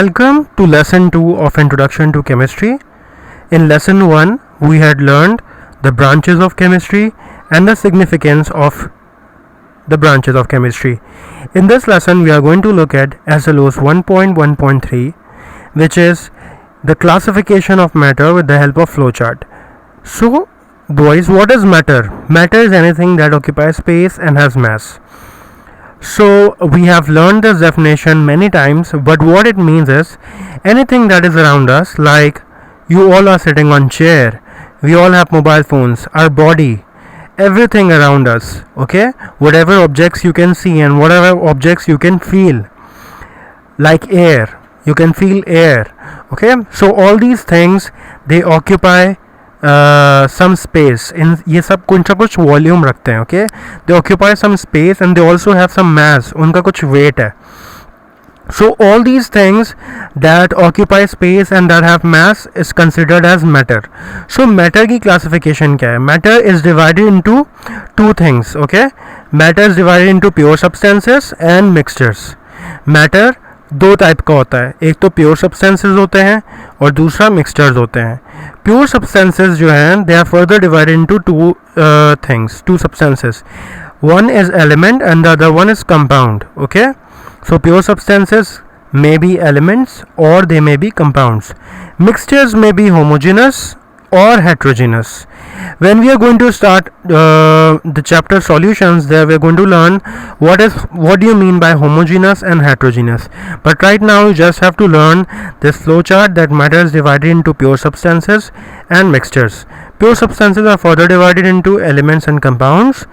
Welcome to lesson 2 of Introduction to Chemistry. In lesson 1, we had learned the branches of chemistry and the significance of the branches of chemistry. In this lesson, we are going to look at SLOS 1.1.3, which is the classification of matter with the help of flowchart. So, boys, what is matter? Matter is anything that occupies space and has mass. So we have learned this definition many times, but what it means is anything that is around us, like you all are sitting on chair, we all have mobile phones, our body, everything around us, okay, whatever objects you can see and whatever objects you can feel, like air, you can feel air, okay. So all these things, they occupy some space. In ये सब कुछ वॉल्यूम रखते हैं, okay. They occupy some space and they also have some mass, उनका कुछ wait है. So all these things that occupy space and that have mass is considered as matter. So matter की classification क्या है? Matter is divided into two things, okay. Matter is divided into pure substances and mixtures. Matter दो type का होता है, एक तो pure substances होते हैं और दूसरा मिक्सचर्स होते हैं. प्योर सब्सटेंसेस जो हैं they are further divided into two things, two substances. One is element and the other one is compound, okay. So pure substances may be elements or they may be compounds. Mixtures may be homogeneous or heterogeneous. When we are going to start the chapter solutions, there we are going to learn what do you mean by homogeneous and heterogeneous. But right now you just have to learn this flowchart that matter is divided into pure substances and mixtures. Pure substances are further divided into elements and compounds.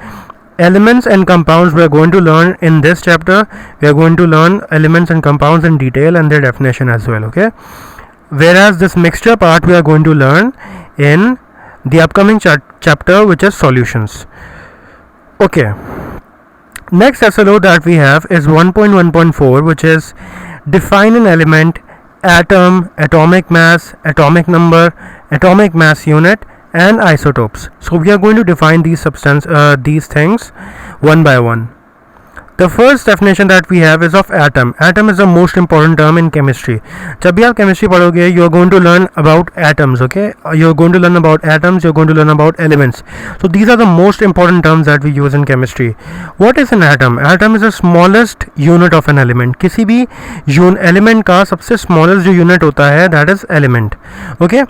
Elements and compounds we are going to learn in this chapter. We are going to learn elements and compounds in detail and their definition as well, okay. Whereas this mixture part we are going to learn in the upcoming chapter, which is solutions, okay. Next SLO that we have is 1.1.4, which is define an element, atom, atomic mass, atomic number, atomic mass unit and isotopes. So we are going to define these things one by one. The first definition that we have is of atom. Atom is the most important term in chemistry. जब भी आप chemistry पढ़ोगे, you are going to learn about atoms, okay. You are going to learn about atoms. You are going to learn about elements. So these are the most important terms that we use in chemistry. What is an atom? Atom is the smallest unit of an element. किसी भी element का सबसे smallest जो unit होता है, that is element, okay.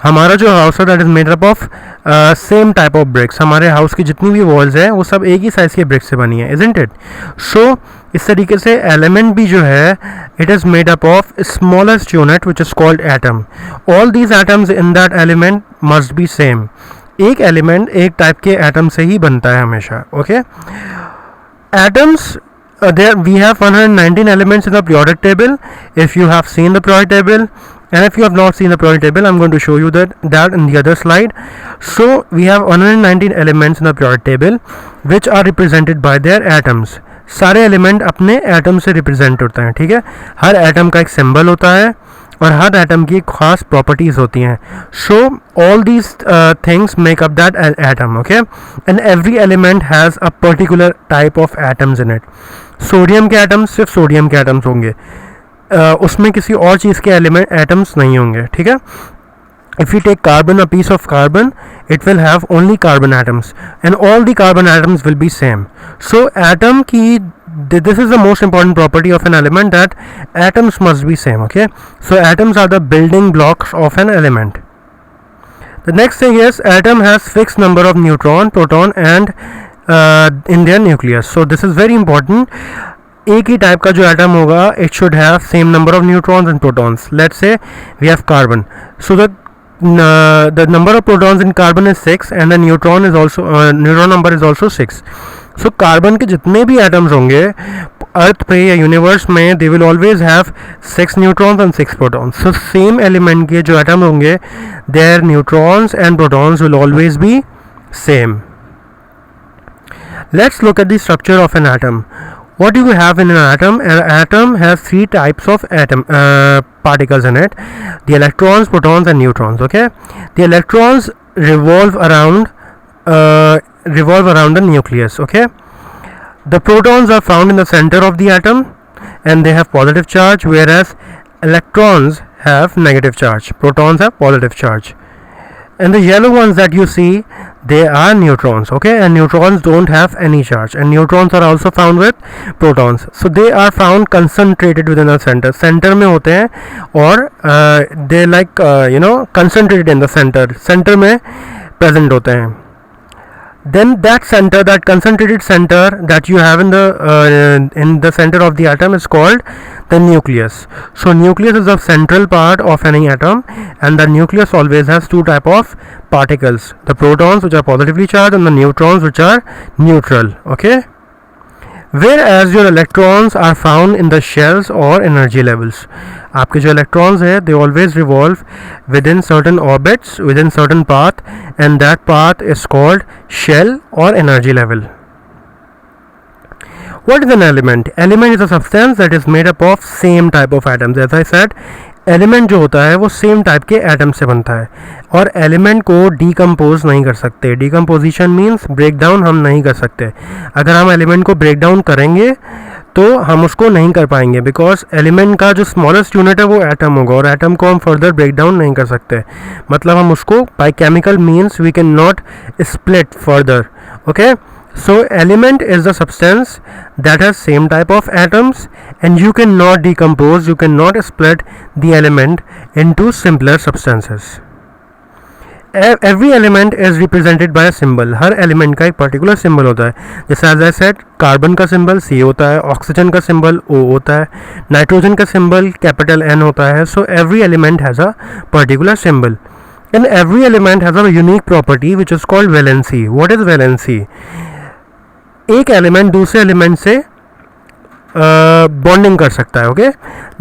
हमारा जो house है that is made up of same type of BRICS. हमारे हाउस की जितनी भी वॉल्स हैं वो सब एक ही साइज़ के ब्रिक्स से बनी है, इजंट इट. सो इस तरीके से एलिमेंट भी जो है it is made up of smallest unit which is called atom. All these atoms in that element must be same. एक एलिमेंट एक टाइप के एटम से ही बनता है हमेशा, okay. Atoms there we have 119 elements in the periodic table. If you have seen the periodic table, and if you have not seen the periodic table, I'm going to show you that in the other slide. So we have 119 elements in the periodic table which are represented by their atoms. सारे element अपने atom से represent होते हैं, ठीक है. हर atom का एक symbol होता है और हर एटम की खास प्रॉपर्टीज़ होती हैं. So all these things make up that atom, okay. And every element has a particular type of atoms in it. Sodium के एटम्स सिर्फ सोडियम के एटम्स होंगे, उसमें किसी और चीज़ के एटम्स नहीं होंगे, ठीक है. If you take carbon, a piece of carbon, it will have only carbon atoms and all the carbon atoms will be same. So atom की this is the most important property of an element, that atoms must be same, okay. So atoms are the building blocks of an element. The next thing is atom has fixed number of neutron, proton and in their nucleus. So this is very important. एक ही type का जो atom होगा it should have same number of neutrons and protons. Let's say we have carbon, so the number of protons in carbon is 6 and the neutron number is also 6. So carbon के जितने भी atoms होंगे अर्थ पे या universe में they will always have 6 neutrons and 6 protons. So same element के जो atom होंगे their neutrons and protons will always be same. Let's look at the structure of an atom. What do you have in an atom? An atom has three types of particles in it: the electrons, protons and neutrons, okay. The electrons revolve around the nucleus, okay. The protons are found in the center of the atom and they have positive charge, whereas electrons have negative charge, protons have positive charge, and the yellow ones that you see, they are neutrons. Okay, and neutrons don't have any charge, and neutrons are also found with protons, so they are found concentrated within the center में होते हैं, और they like concentrated in the center में present होते हैं. Then that center, that concentrated center that you have in the center of the atom is called the nucleus. So nucleus is the central part of any atom, and the nucleus always has two type of particles: the protons, which are positively charged, and the neutrons, which are neutral. Okay, whereas your electrons are found in the shells or energy levels. आपके जो electrons है, they always revolve within certain orbits, within certain path, and that path is called shell or energy level. What is an element? Element is a substance that is made up of same type of atoms. As I said, element जो होता है वो same type के atom से बनता है, और element को डीकम्पोज नहीं कर सकते. डीकम्पोजिशन मीन्स ब्रेक डाउन हम नहीं कर सकते. अगर हम एलिमेंट को ब्रेक डाउन करेंगे तो हम उसको नहीं कर पाएंगे, बिकॉज एलिमेंट का जो स्मॉलेस्ट यूनिट है वो एटम होगा, और एटम को हम फर्दर ब्रेक डाउन नहीं कर सकते. मतलब हम उसको by chemical means we can not split further. Okay, so element is the substance that has same type of atoms, and you cannot decompose, you cannot split the element into simpler substances. Every element is represented by a symbol. Her element का एक particular symbol होता है. जैसे as I said, carbon का symbol C होता है, oxygen का symbol O होता है, नाइट्रोजन का symbol capital N होता है. So every element has a particular symbol, and every element has a unique property which is called valency. What is valency? एक एलिमेंट दूसरे एलिमेंट से बॉन्डिंग कर सकता है. Okay,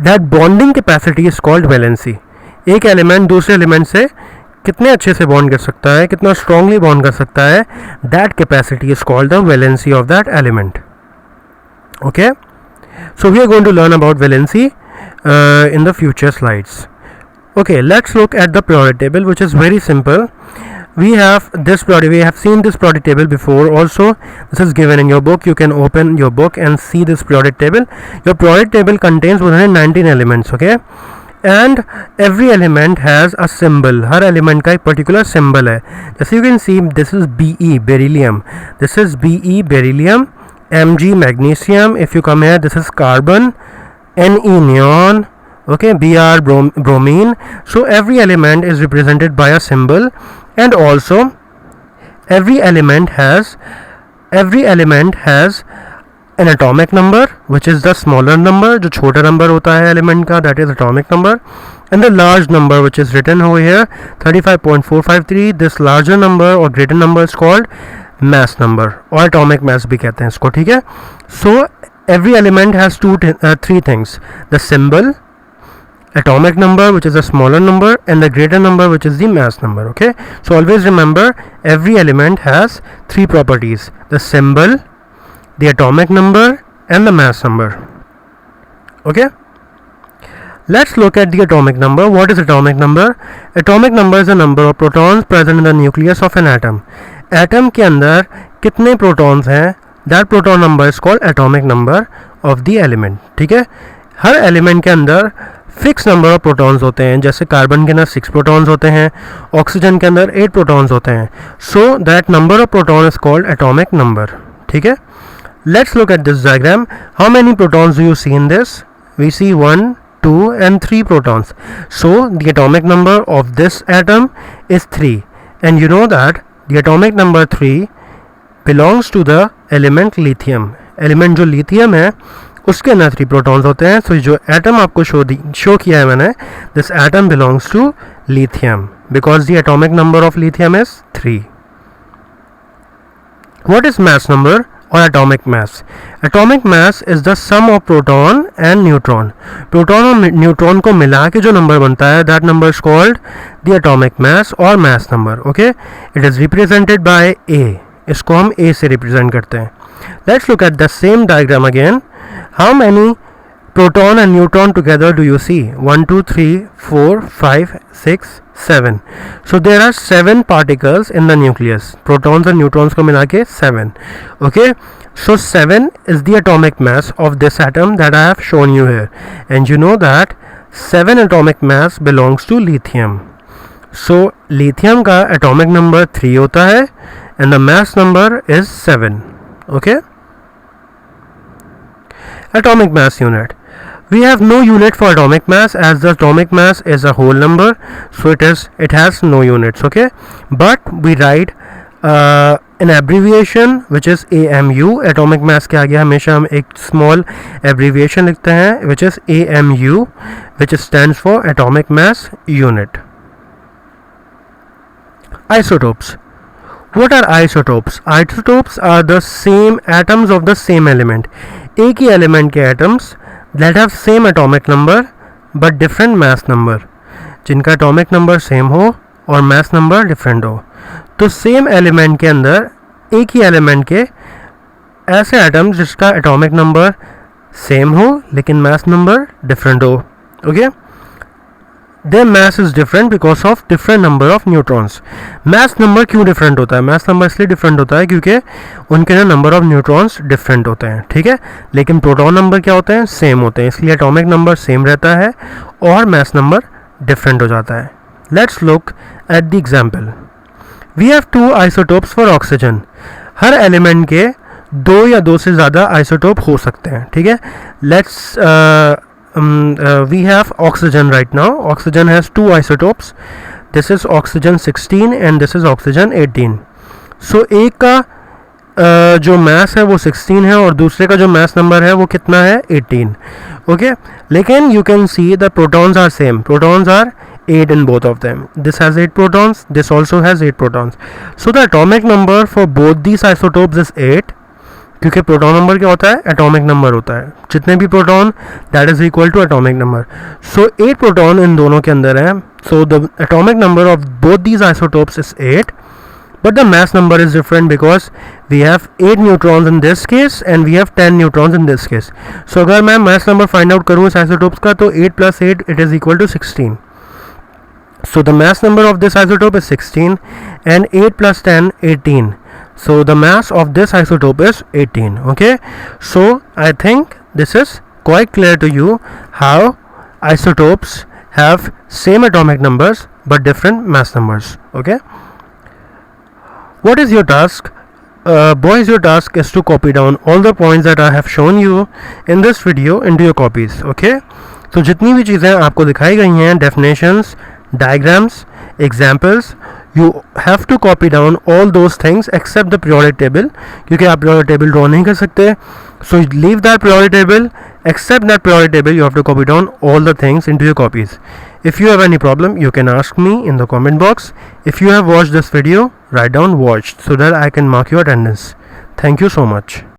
that bonding capacity is called valency. एक element दूसरे element से कितने अच्छे से बॉन्ड कर सकता है, कितना स्ट्रांगली बॉन्ड कर सकता है, that capacity is called the valency of that element. Okay, so we are going to learn about valency in the future slides. Okay, let's look at the periodic table, which is very simple. We have seen this periodic table before also. This is given in your book. You can open your book and see this periodic table. Your periodic table contains 119 elements. Okay, and every element has a symbol. Her element का एक particular symbol है. जैसे you can see, this is Be, beryllium. This is Be, beryllium. Mg, magnesium. If you come here, this is carbon. Ne, neon. Okay, Br, bromine. So every element is represented by a symbol, and also every element has an atomic number, which is the smaller number. जो छोटा number होता है element का, that is atomic number, and the large number which is written over here, 35.453. This larger number or greater number is called mass number, or atomic mass भी कहते हैं इसको. ठीक है, so every element has three things: the symbol, atomic number, which is a smaller number, and the greater number, which is the mass number. Okay, so always remember, every element has three properties: the symbol, the atomic number, and the mass number. Okay, let's look at the atomic number. What is atomic number? Atomic number is the number of protons present in the nucleus of an atom. Atom के अंदर कितने protons हैं, that proton number is called atomic number of the element. ठीक है, हर element के अंदर fix number of protons होते हैं. जैसे कार्बन के अंदर 6 प्रोटॉन्स होते हैं, ऑक्सीजन के अंदर 8 प्रोटॉन्स होते हैं. So that number of proton is called atomic number. ठीक है, let's look at this diagram. How many protons do you see in this? We see 1, 2 and 3 protons. So the atomic number of this atom is 3, and you know that the atomic number 3 belongs to the element lithium. Element जो lithium है उसके अंदर 3 protons होते हैं. सो जो atom आपको show किया है मैंने, this atom belongs to lithium because the atomic number of lithium is 3. What is mass number और atomic mass? Atomic mass is the sum of proton and neutron. Proton और neutron को मिला के जो नंबर बनता है, that number is called the atomic mass और mass number. Okay, it is represented by A. इसको हम ए से रिप्रेजेंट करते हैं. Let's look at the same diagram again. How many proton and neutron together do you see? 1, 2, 3, 4, 5, 6, 7. So there are 7 particles in the nucleus. Protons and neutrons को मिला के 7. Okay. So 7 is the atomic mass of this atom that I have shown you here. And you know that 7 atomic mass belongs to lithium. So lithium का atomic number 3 होता है and the mass number is 7. Okay. Atomic mass unit. We have no unit for atomic mass as the atomic mass is a whole number, so it has no units. Okay, but we write an abbreviation which is AMU. Atomic mass के आगे हमेशा हम एक small abbreviation लिखते हैं which is AMU, which stands for atomic mass unit. Isotopes. What are isotopes? Isotopes are the same atoms of the same element. एक ही element के atoms that have same atomic number but different mass number. जिनका atomic number same हो और mass number different हो. तो same element के अंदर एक ही element के ऐसे atoms जिसका atomic number same हो लेकिन mass number different हो. Okay? Their mass is different because of different number of neutrons. Mass number क्यों different होता है? Mass number इसलिए different होता है क्योंकि उनके ना number of neutrons different होते हैं, ठीक है, लेकिन proton number क्या होते हैं? Same होते हैं, इसलिए atomic number same रहता है और mass number different हो जाता है. Let's look at the example. We have two isotopes for oxygen. Her element के दो या दो से ज़्यादा isotope हो सकते हैं, ठीक है. Let's we have oxygen right now. Oxygen has two isotopes. This is oxygen 16 and this is oxygen 18. So एक का जो mass है वो 16 है और दूसरे का जो mass number है वो कितना है? 18. Okay, लेकिन you can see the protons are same. Protons are 8 in both of them. This has 8 protons, this also has 8 protons. So the atomic number for both these isotopes is 8. क्योंकि proton number क्या होता है? Atomic number होता है. जितने भी proton that is equal to atomic number. So 8 proton इन दोनों के अंदर है. So the atomic number of both these isotopes is 8 but the mass number is different because we have 8 neutrons in this case and we have 10 neutrons in this case. So अगर मैं mass number find out करूँ इस isotopes का तो 8 + 8 it is equal to 16. So the mass number of this isotope is 16 and 8 + 10 18. So the mass of this isotope is 18. Okay, so I think this is quite clear to you how isotopes have same atomic numbers but different mass numbers. Okay, what is your task? Boys, your task is to copy down all the points that I have shown you in this video into your copies. Okay, तो जितनी भी चीज़ें आपको दिखाई गई हैं, definitions, diagrams, examples, you have to copy down all those things except the periodic table क्योंकि आप periodic table draw नहीं कर सकते. So leave that periodic table, except that periodic table you have to copy down all the things into your copies. If you have any problem you can ask me in the comment box. If you have watched this video, write down watched so that I can mark your attendance. Thank you so much.